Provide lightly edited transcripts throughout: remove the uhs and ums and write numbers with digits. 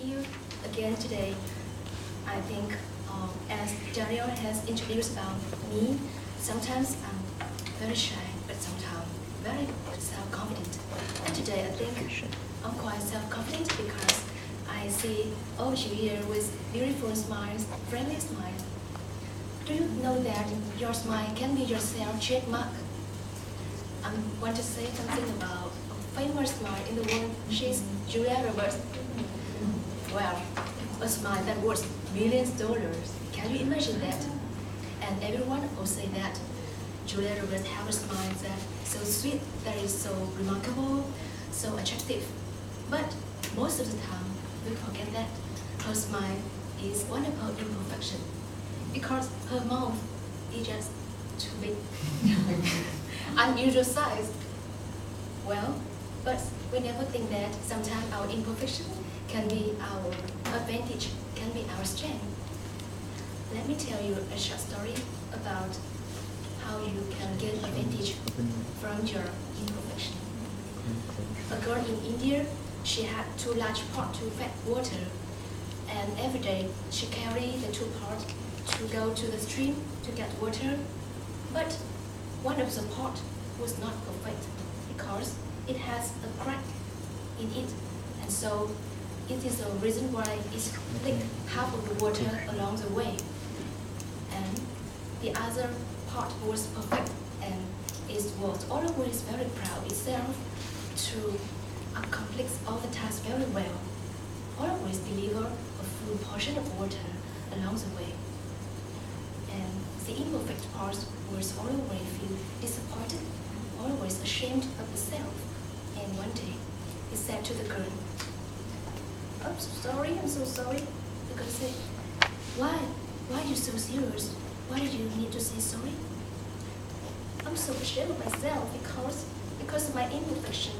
You again today. I think as Daniel has introduced about me, sometimes I'm very shy, but sometimes very self-confident. And today I think I'm quite self-confident because I see all of you here with beautiful smiles, friendly smiles. Do you know that your smile can be your self-trademark? I want to say something about a famous smile in the world. She's Julia Roberts. Well, a smile that worth millions of dollars. Can you imagine that? And everyone will say that Julia Roberts has a smile that's so sweet, that is so remarkable, so attractive. But most of the time, we forget that her smile is one of her imperfections because her mouth is just too big, unusual size. Well, but we never think that sometimes our imperfection can be our advantage, can be our strength. Let me tell you a short story about how you can gain advantage from your imperfection. A girl in India, she had two large pots to fetch water, and every day she carried the two pots to go to the stream to get water. But one of the pots was not perfect because it has a crack in it, and so it is the reason why it leaked half of the water along the way. And the other part was perfect, and it was always very proud itself to accomplish all the tasks very well, always deliver a full portion of water along the way. And the imperfect part was always feel disappointed, always ashamed of itself. And one day, he said to the girl, I'm so sorry. Because say, why are you so serious? Why did you need to say sorry? I'm so ashamed of myself because of my imperfection.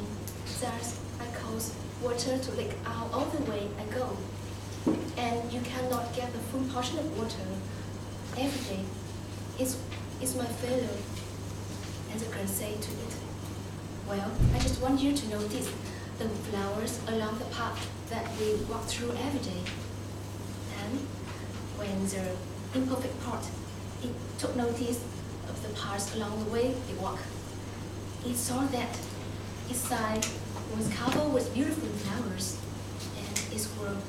Thus, I cause water to leak out all the way I go. And you cannot get the full portion of water every day. It's my failure. And the girl said to it, well, I just want you to notice the flowers along the path that we walk through every day. And when the imperfect part, it took notice of the parts along the way they walk. It saw that its side was covered with beautiful flowers, and its world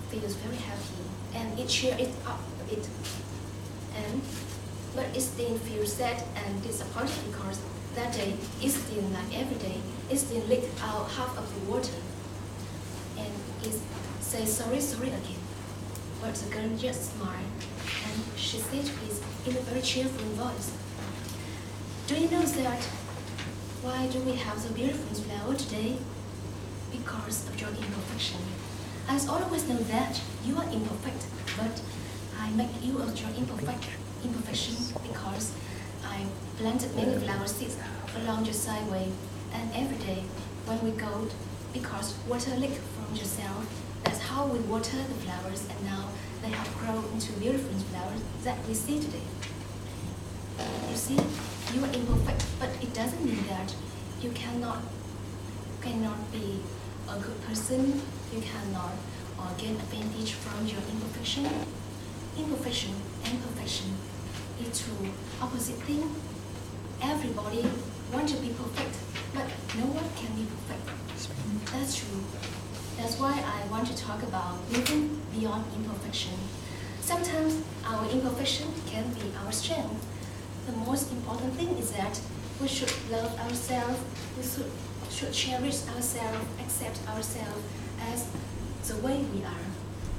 feels very happy, and it cheered it up a bit. But it still feels sad and disappointed because that day, it still, like every day, it still leaked out half of the water. And it says sorry again. But the girl just smiled, and she said please in a very cheerful voice. Do you know that why do we have the beautiful flower today? Because of your imperfection. I always know that you are imperfect, but I make you of your imperfection because I planted many flower seeds along your sideway, and every day when we go, because water leaks from yourself, that's how we water the flowers, and now they have grown into beautiful flowers that we see today. You see, you are imperfect, but it doesn't mean that you cannot be a good person, you cannot gain advantage from your imperfection. Imperfection and perfection is two opposite things. Everybody wants to be perfect, but no one can be perfect. That's true. That's why I want to talk about living beyond imperfection. Sometimes our imperfection can be our strength. The most important thing is that we should love ourselves, we should cherish ourselves, accept ourselves as the way we are.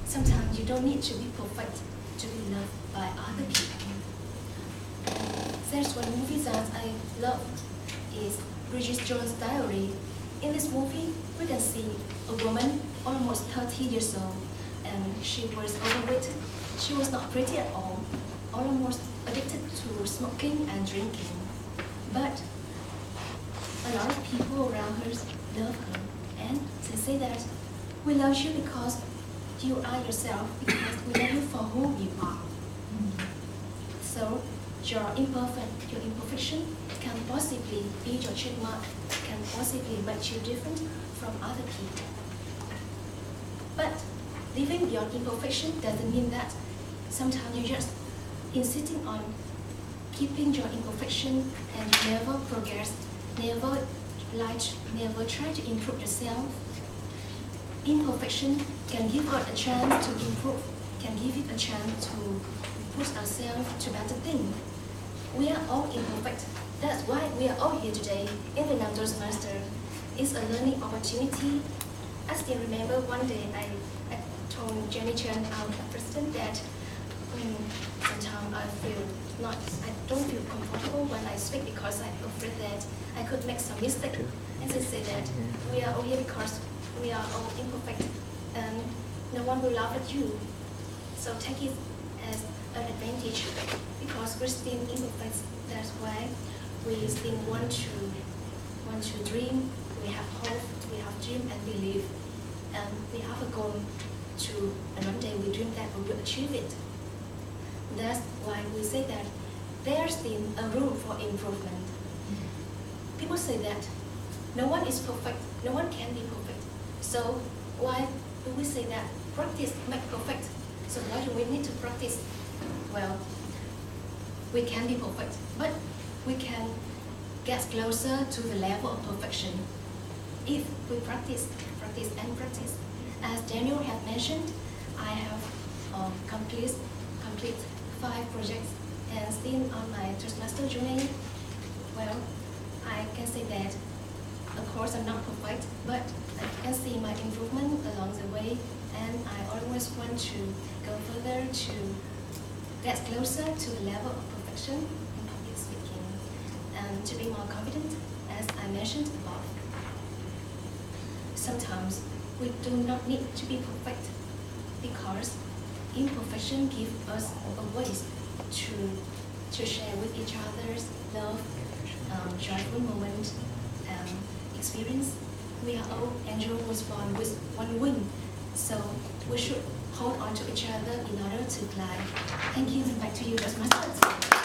Sometimes you don't need to be perfect to be loved by other people. There's one movie that I love, is Bridget Jones' Diary. In this movie, we can see a woman almost 30 years old, and she was overweight. She was not pretty at all, almost addicted to smoking and drinking. But a lot of people around her love her, and they say that we love you because you are yourself, because we love you for who you are. So your imperfection can possibly be your trademark, can possibly make you different from other people. But living beyond imperfection doesn't mean that sometimes you're just insisting on keeping your imperfection and never progress, never try to improve yourself. Imperfection can give us a chance to improve, can give it a chance to push ourselves to better things. We are all imperfect. That's why we are all here today in the Vietnam Toastmaster. It's a learning opportunity. I still remember one day I told Jenny Chen, our president, that sometimes I don't feel comfortable when I speak because I'm afraid that I could make some mistake. And she said that we are all here because we are all imperfect and no one will laugh at you. So take it as an advantage because we're still imperfect. That's why we still want to dream. We have hope, we have dream and believe, and we have a goal and one day we dream that we will achieve it. That's why we say that there's still a room for improvement. People say that no one is perfect, no one can be perfect. So why do we say that practice makes perfect? So why do we need to practice? Well, we can be perfect, but we can get closer to the level of perfection if we practice. As Daniel had mentioned, I have complete 5 projects and still on my Toastmaster journey. Well, I can say that of course I'm not perfect, but I can see my improvement along the way, and I always want to go further to get closer to the level of perfection in public speaking and to be more confident, as I mentioned above. Sometimes we do not need to be perfect because imperfection gives us a way to share with each other's love, joyful moment, experience. We are all angels was born with one wing, so we should hold on to each other in order to fly. Thank you, and back to you, Toastmasters.